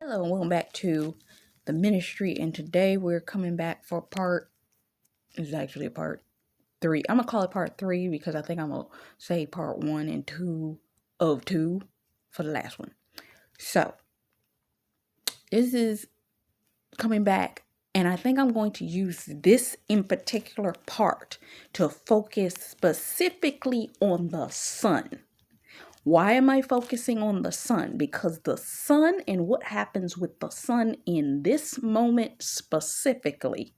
Hello and welcome back to the ministry, and today we're coming back for it's actually a part 3. I'm gonna call it part 3 because I think I'm gonna say part 1 and 2 of 2 for the last one. So this is coming back, and I think I'm going to use this in particular part to focus specifically on the sun. Why am I focusing on the sun? Because the sun and what happens with the sun in this moment specifically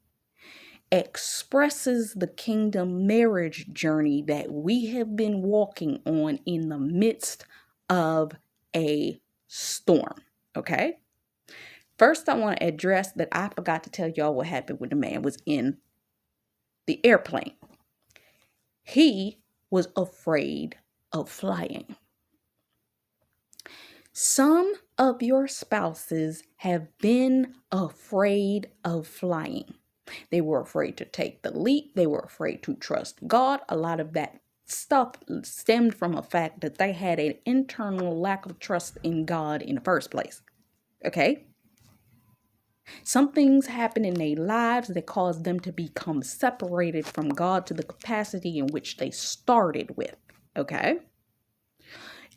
expresses the kingdom marriage journey that we have been walking on in the midst of a storm. Okay? First, I want to address that I forgot to tell y'all what happened when the man was in the airplane. He was afraid of flying. Some of your spouses have been afraid of flying. They were afraid to take the leap. They were afraid to trust God. A lot of that stuff stemmed from a fact that they had an internal lack of trust in God in the first place. Okay? Some things happen in their lives that caused them to become separated from God to the capacity in which they started with. Okay?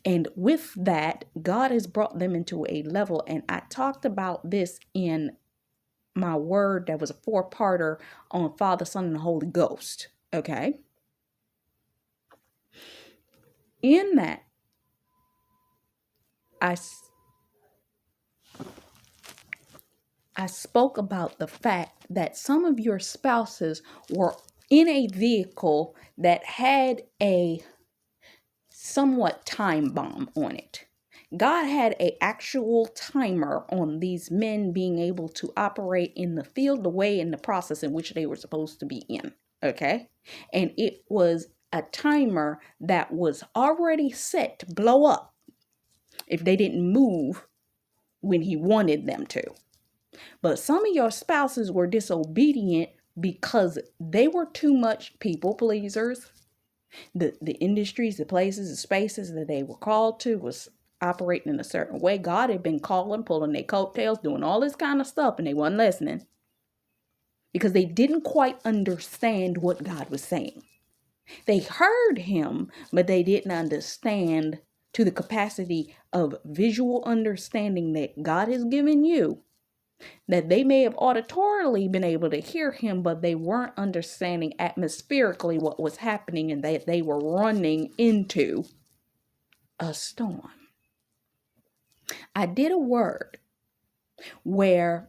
And with that, God has brought them into a level, and I talked about this in my word that was a 4-parter on Father, Son, and the Holy Ghost. Okay? In that, I spoke about the fact that some of your spouses were in a vehicle that had a somewhat time bomb on it. God had an actual timer on these men being able to operate in the field, the way, and the process in which they were supposed to be in. Okay? And it was a timer that was already set to blow up if they didn't move when he wanted them to. But some of your spouses were disobedient because they were too much people pleasers. The industries, the places, the spaces that they were called to was operating in a certain way. God had been calling, pulling their coattails, doing all this kind of stuff, and they wasn't listening because they didn't quite understand what God was saying. They heard him, but they didn't understand to the capacity of visual understanding that God has given you, that they may have auditorily been able to hear him, but they weren't understanding atmospherically what was happening, and that they were running into a storm. I did a word where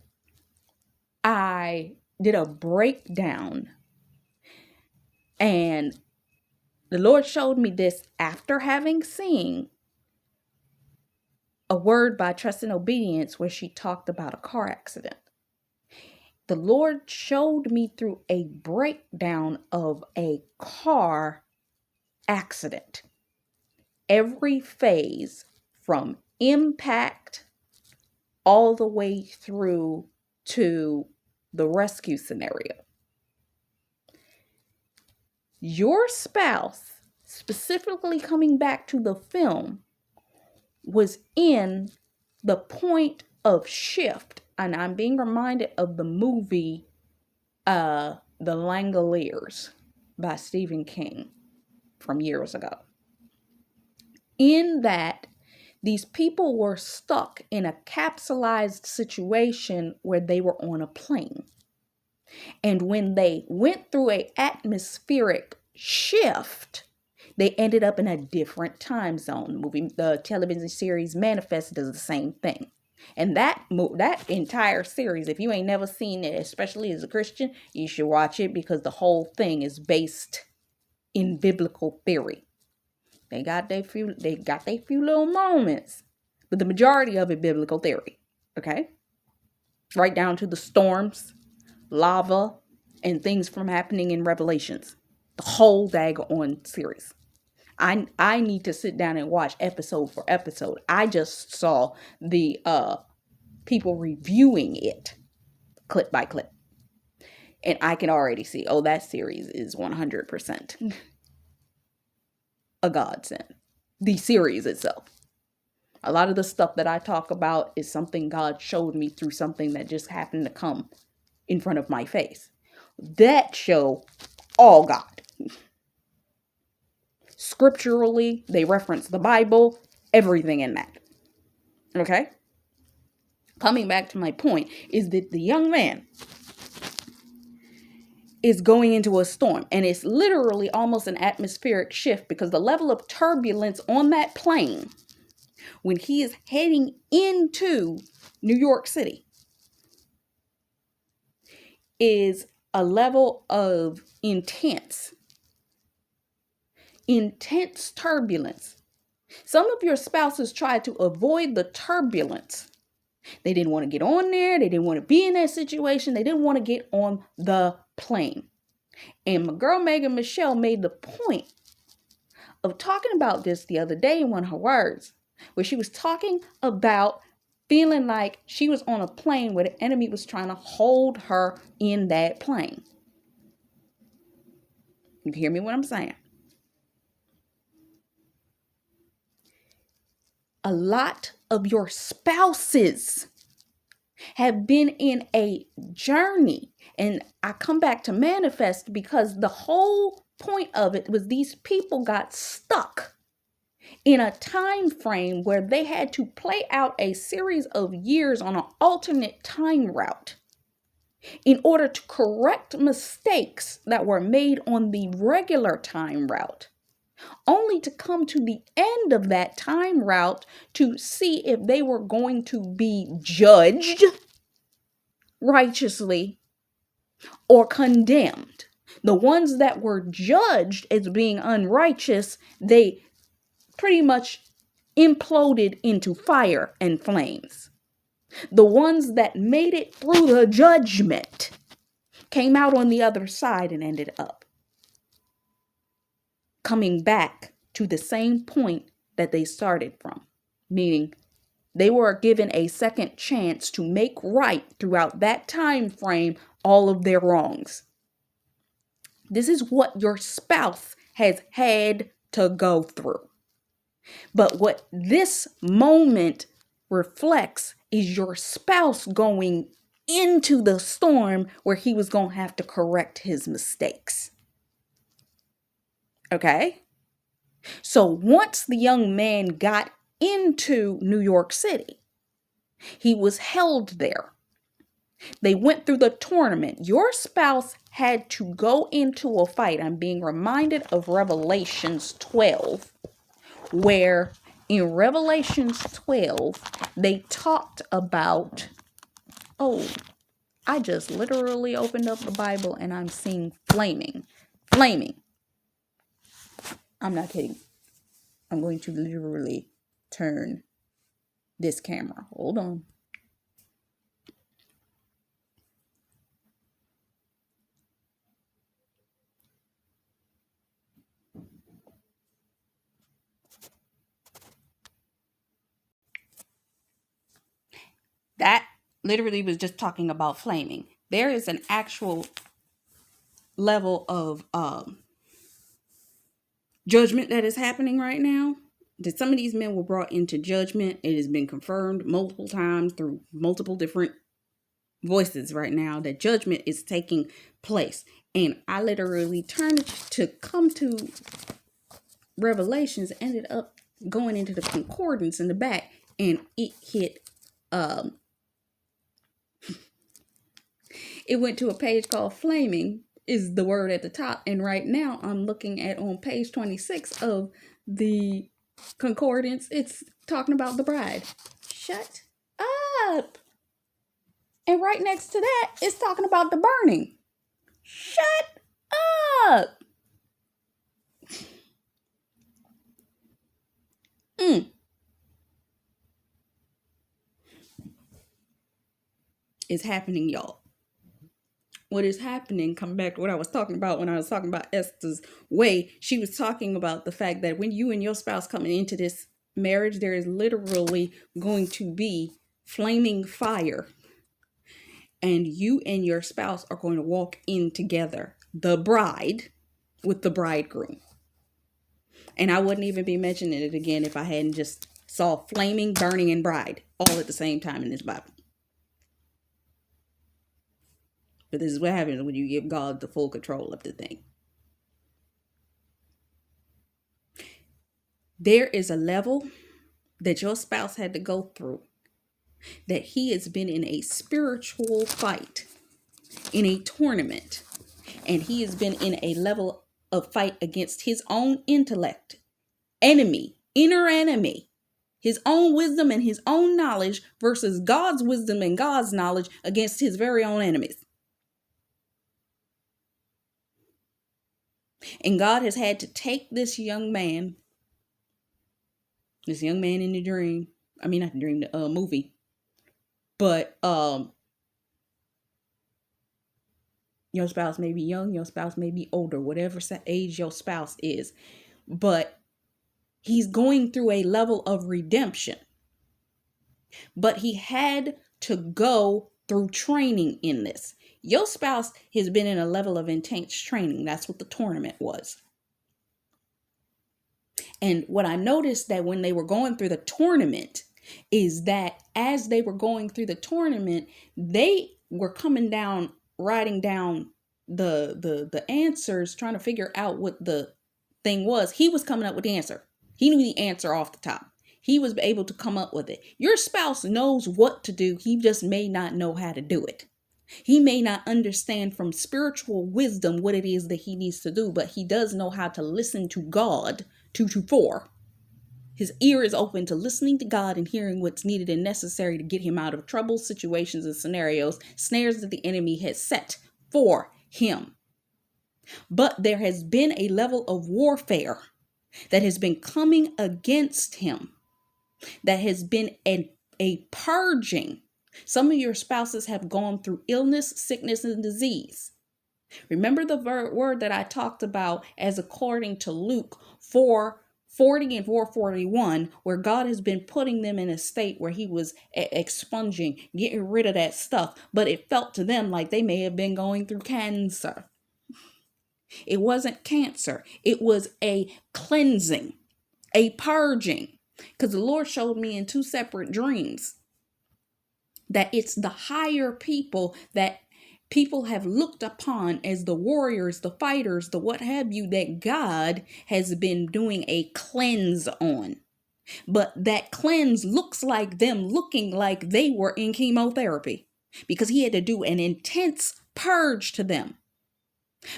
I did a breakdown, and the Lord showed me this after having seen a word by Trust and Obedience where she talked about a car accident. The Lord showed me through a breakdown of a car accident. Every phase from impact all the way through to the rescue scenario. Your spouse, specifically coming back to the film, was in the point of shift. And I'm being reminded of the movie, The Langoliers by Stephen King from years ago. In that, these people were stuck in a capsulized situation where they were on a plane. And when they went through an atmospheric shift, they ended up in a different time zone. The television series Manifest does the same thing. And that entire series, if you ain't never seen it, especially as a Christian, you should watch it because the whole thing is based in biblical theory. They got their few little moments, but the majority of it biblical theory. Okay? Right down to the storms, lava, and things from happening in Revelations. The whole daggone series. I need to sit down and watch episode for episode. I just saw the people reviewing it clip by clip. And I can already see, that series is 100% a godsend. The series itself. A lot of the stuff that I talk about is something God showed me through something that just happened to come in front of my face. That show, all God. Scripturally, they reference the Bible, everything in that. Okay? Coming back to my point is that the young man is going into a storm, and it's literally almost an atmospheric shift, because the level of turbulence on that plane when he is heading into New York City is a level of intense turbulence. Some of your spouses try to avoid the turbulence. They didn't want to get on there. They didn't want to be in that situation. They didn't want to get on the plane. And my girl Megan Michelle made the point of talking about this the other day in one of her words, where she was talking about feeling like she was on a plane where the enemy was trying to hold her in that plane. You hear me what I'm saying? A lot of your spouses have been in a journey. And I come back to manifest because the whole point of it was these people got stuck in a time frame where they had to play out a series of years on an alternate time route in order to correct mistakes that were made on the regular time route, only to come to the end of that time route to see if they were going to be judged righteously or condemned. The ones that were judged as being unrighteous, they pretty much imploded into fire and flames. The ones that made it through the judgment came out on the other side and ended up coming back to the same point that they started from, meaning they were given a second chance to make right throughout that time frame all of their wrongs. This is what your spouse has had to go through. But what this moment reflects is your spouse going into the storm where he was going to have to correct his mistakes. Okay? So once the young man got into New York City, he was held there. They went through the tournament. Your spouse had to go into a fight. I'm being reminded of Revelations 12, where in Revelations 12, they talked about, I just literally opened up the Bible and I'm seeing flaming. I'm not kidding. I'm going to literally turn this camera. Hold on. That literally was just talking about flaming. There is an actual level of judgment that is happening right now. That some of these men were brought into judgment. It has been confirmed multiple times through multiple different voices right now that judgment is taking place. And I literally turned to come to Revelations, ended up going into the concordance in the back, and it hit it went to a page called flaming is the word at the top. And right now I'm looking at on page 26 of the concordance. It's talking about the bride. Shut up. And right next to that, it's talking about the burning. Shut up. It's happening, y'all. What is happening, come back to what I was talking about when I was talking about Esther's way. She was talking about the fact that when you and your spouse coming into this marriage, there is literally going to be flaming fire. And you and your spouse are going to walk in together, the bride with the bridegroom. And I wouldn't even be mentioning it again if I hadn't just saw flaming, burning, and bride all at the same time in this Bible. But this is what happens when you give God the full control of the thing. There is a level that your spouse had to go through, that he has been in a spiritual fight, in a tournament, and he has been in a level of fight against his own intellect, enemy, inner enemy, his own wisdom and his own knowledge versus God's wisdom and God's knowledge against his very own enemies. And God has had to take this young man in the dream, not the dream, the movie, but your spouse may be young, your spouse may be older, whatever age your spouse is, but he's going through a level of redemption. But he had to go through training in this. Your spouse has been in a level of intense training. That's what the tournament was. And what I noticed that when they were going through the tournament is that as they were going through the tournament, they were coming down, writing down the answers, trying to figure out what the thing was. He was coming up with the answer. He knew the answer off the top. He was able to come up with it. Your spouse knows what to do. He just may not know how to do it. He may not understand from spiritual wisdom what it is that he needs to do, but he does know how to listen to God. 224. His ear is open to listening to God and hearing what's needed and necessary to get him out of trouble, situations, and scenarios, snares that the enemy has set for him. But there has been a level of warfare that has been coming against him, that has been a purging. Some of your spouses have gone through illness, sickness, and disease. Remember the word that I talked about as according to Luke 4:40 and 4:41, where God has been putting them in a state where he was expunging, getting rid of that stuff. But it felt to them like they may have been going through cancer. It wasn't cancer. It was a cleansing, a purging. Because the Lord showed me in two separate dreams that it's the higher people that people have looked upon as the warriors, the fighters, the what have you, that God has been doing a cleanse on. But that cleanse looks like them looking like they were in chemotherapy because he had to do an intense purge to them.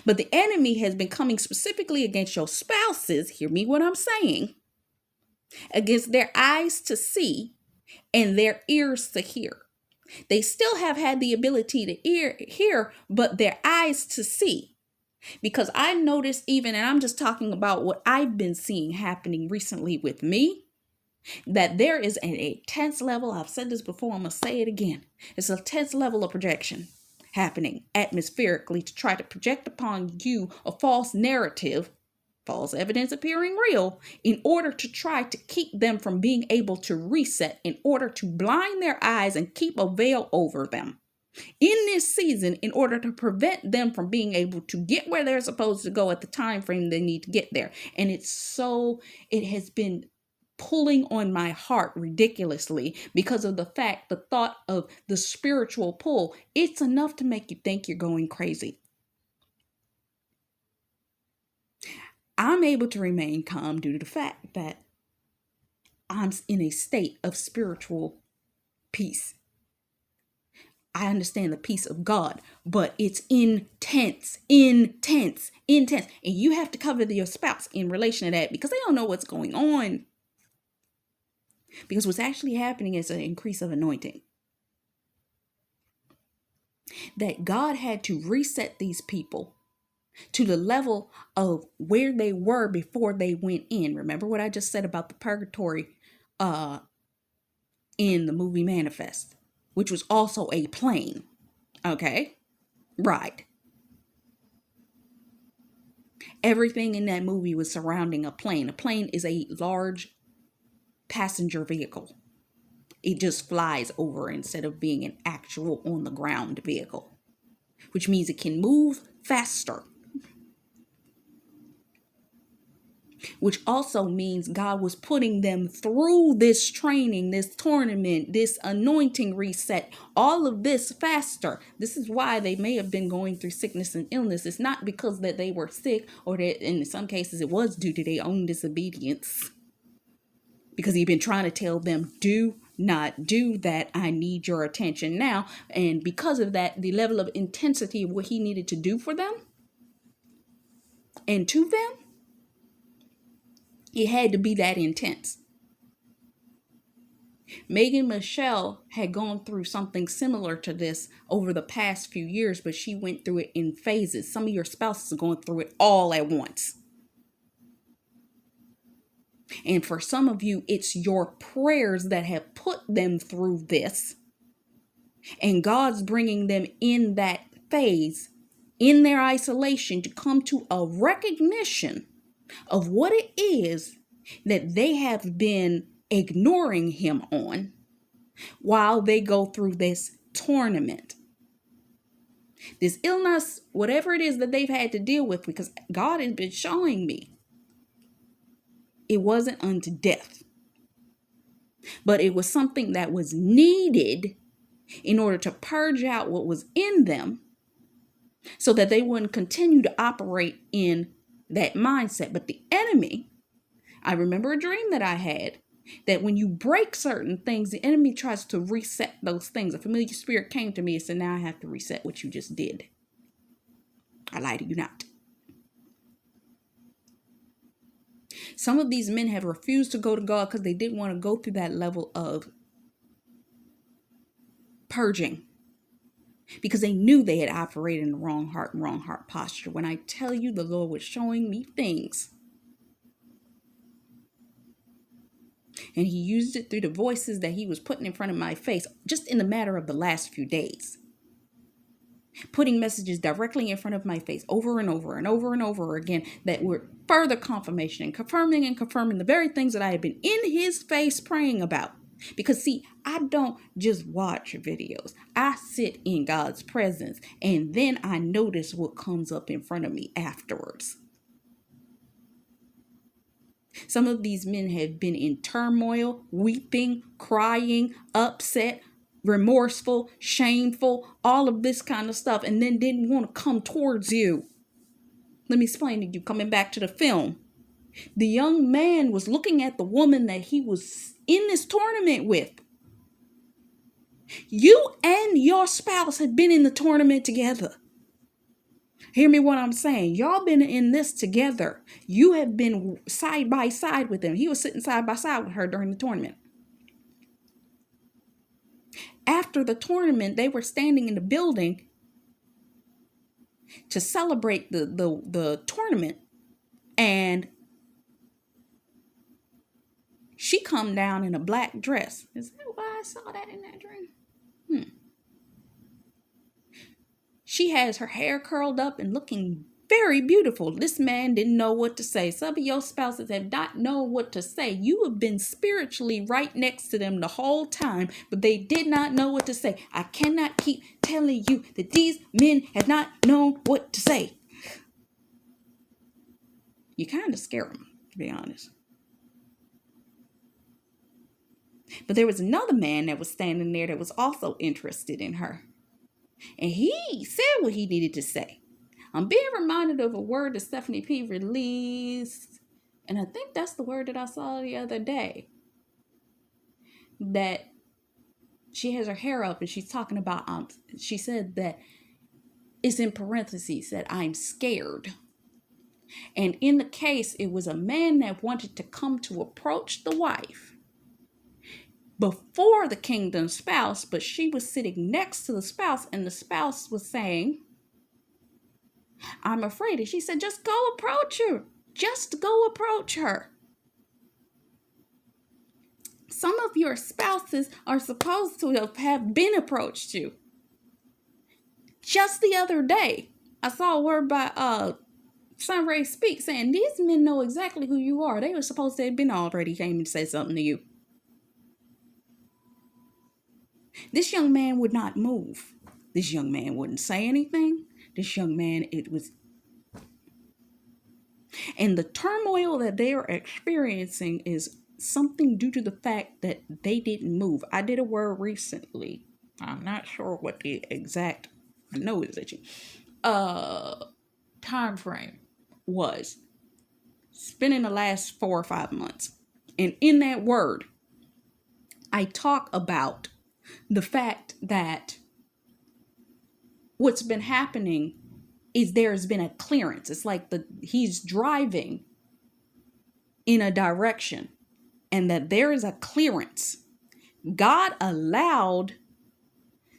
But the enemy has been coming specifically against your spouses, hear me what I'm saying, against their eyes to see and their ears to hear. They still have had the ability to hear, but their eyes to see. Because I noticed even, and I'm just talking about what I've been seeing happening recently with me, that there is an intense level, I've said this before, I'm going to say it again. It's a intense level of projection happening atmospherically to try to project upon you a false narrative, false evidence appearing real, in order to try to keep them from being able to reset, in order to blind their eyes and keep a veil over them in this season, in order to prevent them from being able to get where they're supposed to go at the time frame they need to get there. And it has been pulling on my heart ridiculously because of the fact, the thought of the spiritual pull. It's enough to make you think you're going crazy. I'm able to remain calm due to the fact that I'm in a state of spiritual peace. I understand the peace of God, but it's intense. And you have to cover your spouse in relation to that because they don't know what's going on. Because what's actually happening is an increase of anointing. That God had to reset these people to the level of where they were before they went in. Remember what I just said about the purgatory in the movie Manifest, which was also a plane. Okay? Right. Everything in that movie was surrounding a plane. A plane is a large passenger vehicle. It just flies over instead of being an actual on the ground vehicle, which means it can move faster. which also means God was putting them through this training, this tournament, this anointing reset, all of this faster. This is why they may have been going through sickness and illness. It's not because that they were sick, or that in some cases it was due to their own disobedience, because he'd been trying to tell them, do not do that. I need your attention now. And because of that, the level of intensity of what he needed to do for them and to them, it had to be that intense. Megan Michelle had gone through something similar to this over the past few years, but she went through it in phases. Some of your spouses are going through it all at once. And for some of you, it's your prayers that have put them through this. And God's bringing them in that phase, in their isolation, to come to a recognition of what it is that they have been ignoring him on while they go through this tournament, this illness, whatever it is that they've had to deal with, because God has been showing me it wasn't unto death, but it was something that was needed in order to purge out what was in them so that they wouldn't continue to operate in that mindset. But the enemy, I remember a dream that I had, that when you break certain things, the enemy tries to reset those things. A familiar spirit came to me and said, now I have to reset what you just did. I lie to you not. Some of these men have refused to go to God because they didn't want to go through that level of purging, because they knew they had operated in the wrong heart posture. When I tell you, the Lord was showing me things, and he used it through the voices that he was putting in front of my face just in the matter of the last few days, putting messages directly in front of my face over and over and over and over again that were further confirmation and confirming the very things that I had been in his face praying about. Because see, I don't just watch videos. I sit in God's presence, and then I notice what comes up in front of me afterwards. Some of these men have been in turmoil, weeping, crying, upset, remorseful, shameful, all of this kind of stuff, and then didn't want to come towards you. Let me explain to you, coming back to the film. The young man was looking at the woman that he was in this tournament with. You and your spouse had been in the tournament together. Hear me what I'm saying. Y'all been in this together. You have been side by side with him. He was sitting side by side with her during the tournament. After the tournament, they were standing in the building to celebrate the tournament. And she come down in a black dress. Is that why I saw that in that dream? She has her hair curled up and looking very beautiful. This man didn't know what to say. Some of your spouses have not known what to say. You have been spiritually right next to them the whole time, but they did not know what to say. I cannot keep telling you that these men have not known what to say. You kind of scare them, to be honest. But there was another man that was standing there that was also interested in her. And he said what he needed to say. I'm being reminded of a word that Stephanie P released. And I think that's the word that I saw the other day. That she has her hair up and she's talking about, she said that it's in parentheses that I'm scared. And in the case, it was a man that wanted to come to approach the wife before the kingdom spouse, but she was sitting next to the spouse, and the spouse was saying, I'm afraid. And she said, just go approach her. Just go approach her. Some of your spouses are supposed to have been approached you. Just the other day, I saw a word by Sunray Speak saying, these men know exactly who you are. They were supposed to have been already came and said something to you. This young man would not move. This young man wouldn't say anything. This young man, And the turmoil that they are experiencing is something due to the fact that they didn't move. I did a word recently. I'm not sure what the exact, I know it's itchy, time frame was. Spending the last 4 or 5 months. And in that word, I talk about the fact that what's been happening is there's been a clearance. It's like he's driving in a direction and that there is a clearance. God allowed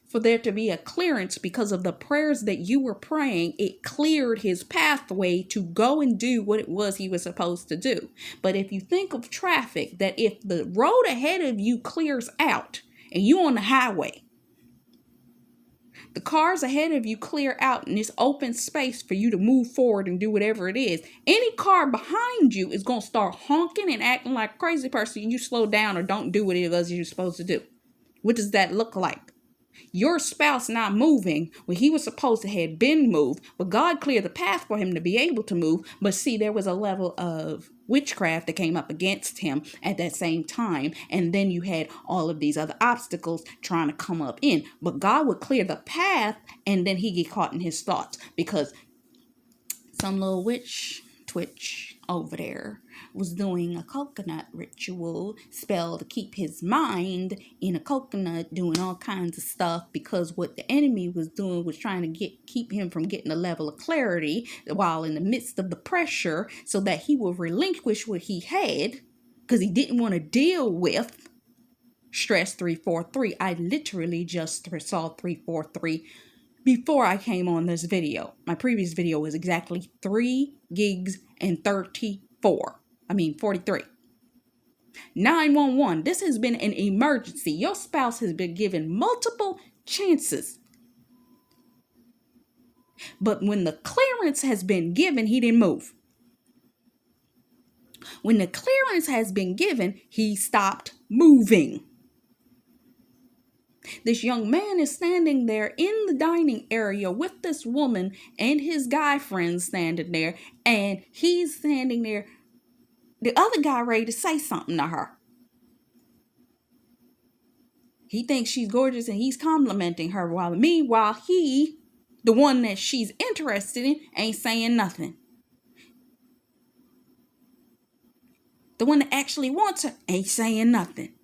for there to be a clearance because of the prayers that you were praying. It cleared his pathway to go and do what it was he was supposed to do. But if you think of traffic, that if the road ahead of you clears out and you on the highway, the cars ahead of you clear out and it's open space for you to move forward and do whatever it is, any car behind you is going to start honking and acting like a crazy person and you slow down or don't do what it was you're supposed to do. What does that look like? Your spouse not moving when he was supposed to have been moved, but God cleared the path for him to be able to move. But see, there was a level of witchcraft that came up against him at that same time. And then you had all of these other obstacles trying to come up in. But God would clear the path and then he get caught in his thoughts because some little twitch over there was doing a coconut ritual spell to keep his mind in a coconut, doing all kinds of stuff, because what the enemy was doing was trying to keep him from getting a level of clarity while in the midst of the pressure, so that he would relinquish what he had because he didn't want to deal with stress 343. I literally just saw 343 before I came on this video. My previous video was exactly 3 gigs and 43. 911. This has been an emergency. Your spouse has been given multiple chances. But when the clearance has been given, he didn't move. When the clearance has been given, he stopped moving. This young man is standing there in the dining area with this woman and his guy friends standing there, and he's standing there. The other guy ready to say something to her. He thinks she's gorgeous and he's complimenting her, while meanwhile he, the one that she's interested in, ain't saying nothing. The one that actually wants her ain't saying nothing.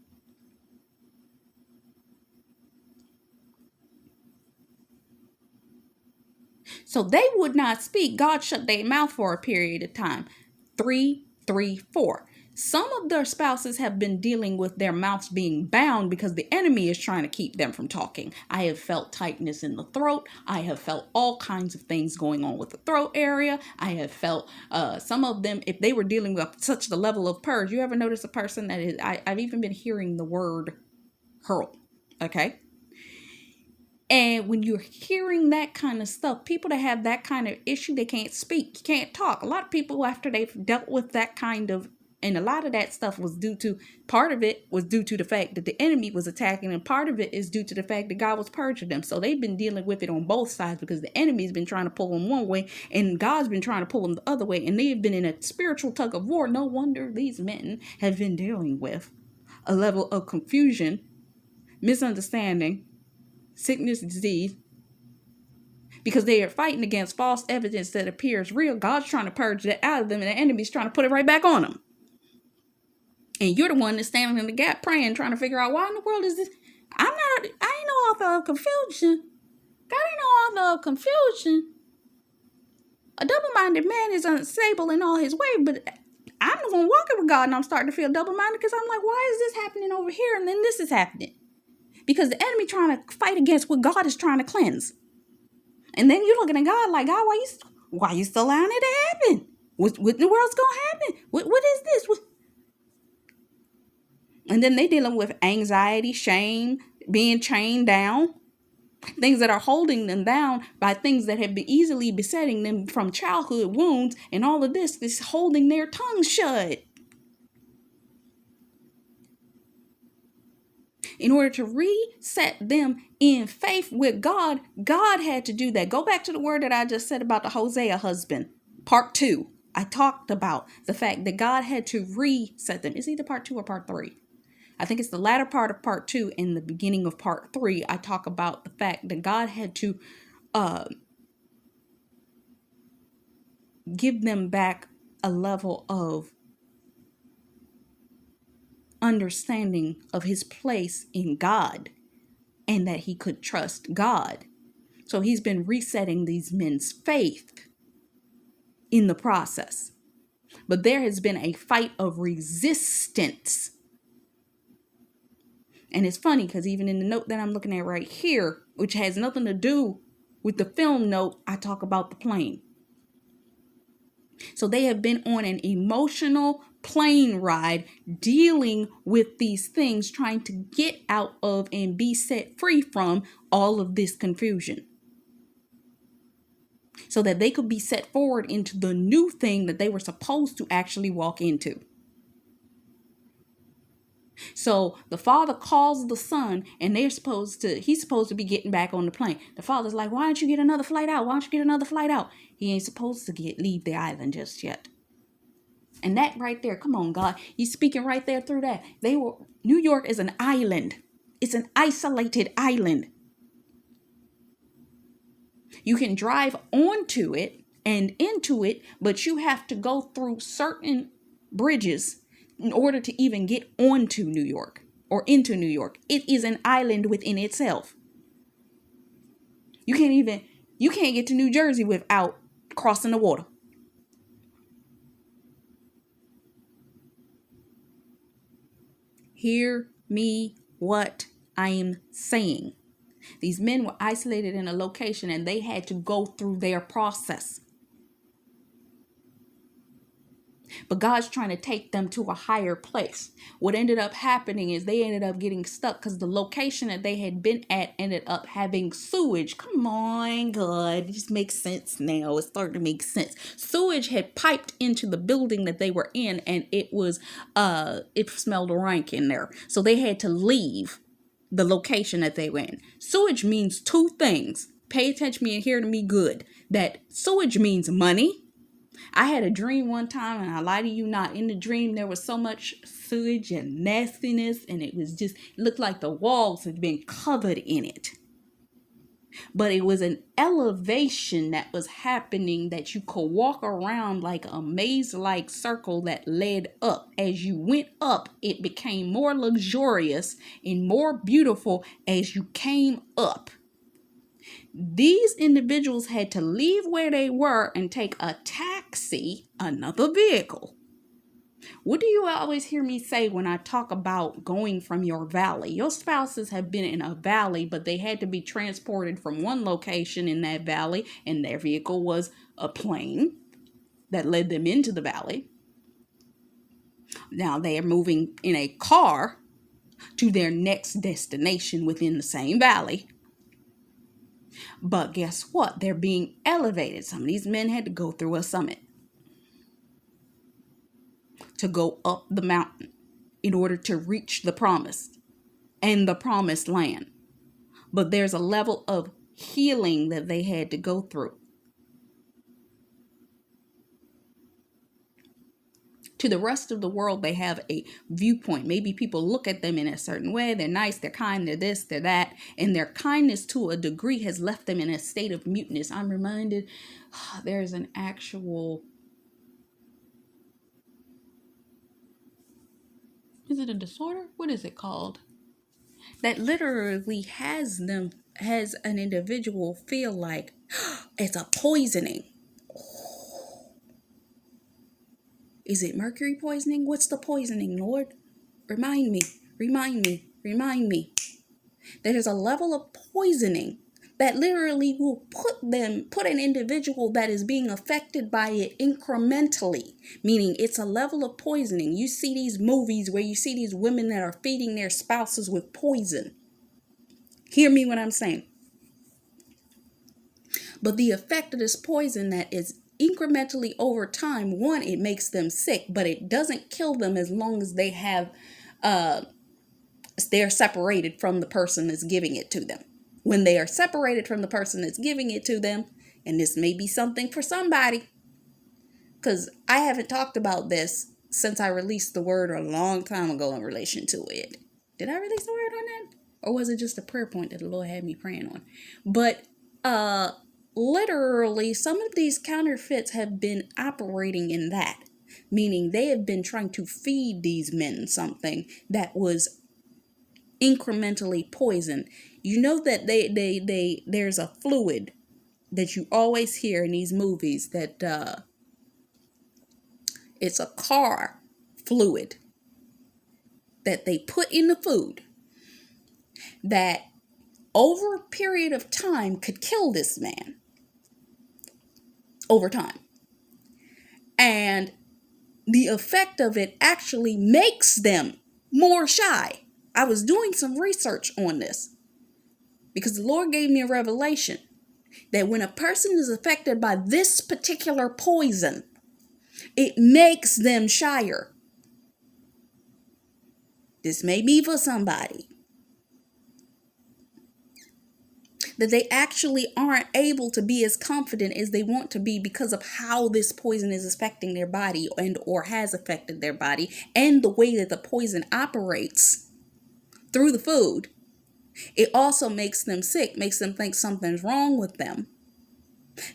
So they would not speak. God shut their mouth for a period of time. 3, 3, 4. Some of their spouses have been dealing with their mouths being bound because the enemy is trying to keep them from talking. I have felt tightness in the throat. I have felt all kinds of things going on with the throat area. I have felt some of them, if they were dealing with such the level of purge. You ever notice a person that is, I've even been hearing the word hurl. Okay. And when you're hearing that kind of stuff, people that have that kind of issue, they can't speak, can't talk. A lot of people, after they've dealt with that kind of, and a lot of that stuff was part of it was due to the fact that the enemy was attacking, and part of it is due to the fact that God was purging them. So they've been dealing with it on both sides because the enemy's been trying to pull them one way and God's been trying to pull them the other way. And they've been in a spiritual tug of war. No wonder these men have been dealing with a level of confusion, misunderstanding, sickness, disease, because they are fighting against false evidence that appears real. God's trying to purge that out of them, and the enemy's trying to put it right back on them. And you're the one that's standing in the gap praying, trying to figure out, why in the world is this? I ain't no author of confusion. God ain't no author of confusion. A double-minded man is unstable in all his ways, but I'm the one walking with God, and I'm starting to feel double-minded because I'm like, why is this happening over here and then this is happening? Because the enemy trying to fight against what God is trying to cleanse. And then you're looking at God like, God, why you still allowing it to happen? What in the world's going to happen? What is this? And then they dealing with anxiety, shame, being chained down. Things that are holding them down by things that have been easily besetting them from childhood wounds. And all of this is holding their tongues shut. In order to reset them in faith with God, God had to do that. Go back to the word that I just said about the Hosea husband, part 2. I talked about the fact that God had to reset them. It's either part 2 or part 3. I think it's the latter part of part 2 and the beginning of part 3. I talk about the fact that God had to give them back a level of understanding of his place in God and that he could trust God. So he's been resetting these men's faith in the process. But there has been a fight of resistance. And it's funny because even in the note that I'm looking at right here, which has nothing to do with the film note, I talk about the plane. So they have been on an emotional plane ride dealing with these things, trying to get out of and be set free from all of this confusion, so that they could be set forward into the new thing that they were supposed to actually walk into. So the father calls the son, and he's supposed to be getting back on the plane. The father's like, why don't you get another flight out? Why don't you get another flight out? He ain't supposed to leave the island just yet. And that right there, come on, God, he's speaking right there through that. New York is an island. It's an isolated island. You can drive onto it and into it, but you have to go through certain bridges in order to even get onto New York or into New York. It is an island within itself. You can't get to New Jersey without crossing the water. Hear me what I am saying. These men were isolated in a location and they had to go through their process. But God's trying to take them to a higher place. What ended up happening is they ended up getting stuck because the location that they had been at ended up having sewage. Come on, God. It just makes sense now. It's starting to make sense. Sewage had piped into the building that they were in, and it smelled rank in there. So they had to leave the location that they were in. Sewage means two things. Pay attention and hear to me good. That sewage means money. I had a dream one time, and I lie to you not, in the dream there was so much sewage and nastiness, and it looked like the walls had been covered in it. But it was an elevation that was happening that you could walk around like a maze-like circle that led up. As you went up, it became more luxurious and more beautiful as you came up. These individuals had to leave where they were and take a taxi, another vehicle. What do you always hear me say when I talk about going from your valley? Your spouses have been in a valley, but they had to be transported from one location in that valley, and their vehicle was a plane that led them into the valley. Now they are moving in a car to their next destination within the same valley. But guess what? They're being elevated. Some of these men had to go through a summit to go up the mountain in order to reach the promise and the promised land. But there's a level of healing that they had to go through. To the rest of the world, they have a viewpoint. Maybe people look at them in a certain way. They're nice, they're kind, they're this, they're that. And their kindness to a degree has left them in a state of muteness. I'm reminded there's an actual... Is it a disorder? What is it called? That literally has an individual feel like it's a poisoning. Is it mercury poisoning? What's the poisoning, Lord? Remind me. There is a level of poisoning that literally will put an individual that is being affected by it incrementally, meaning it's a level of poisoning. You see these movies where you see these women that are feeding their spouses with poison. Hear me what I'm saying. But the effect of this poison that is incrementally over time, one, it makes them sick, but it doesn't kill them as long as they're separated from the person that's giving it to them. When they are separated from the person that's giving it to them, and this may be something for somebody, because I haven't talked about this since I released the word a long time ago in relation to it. Did I release the word on that? Or was it just a prayer point that the Lord had me praying on? But literally, some of these counterfeits have been operating in that, meaning they have been trying to feed these men something that was incrementally poison. You know that there's a fluid that you always hear in these movies that it's a car fluid that they put in the food that over a period of time could kill this man over time. And the effect of it actually makes them more shy. I was doing some research on this because the Lord gave me a revelation that when a person is affected by this particular poison, it makes them shyer. This may be for somebody. That they actually aren't able to be as confident as they want to be because of how this poison is affecting their body and or has affected their body, and the way that the poison operates through the food. It also makes them sick, makes them think something's wrong with them.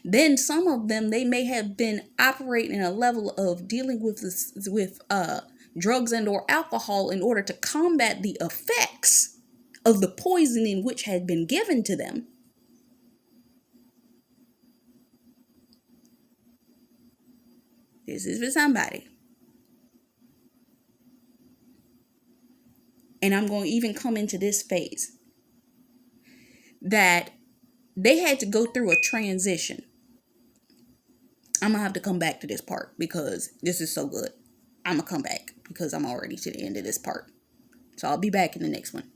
Then some of them, they may have been operating in a level of dealing with this, with drugs and or alcohol in order to combat the effects of the poisoning which had been given to them. This is for somebody. And I'm going to even come into this phase that they had to go through a transition. I'm going to have to come back to this part because this is so good. I'm going to come back because I'm already to the end of this part. So I'll be back in the next one.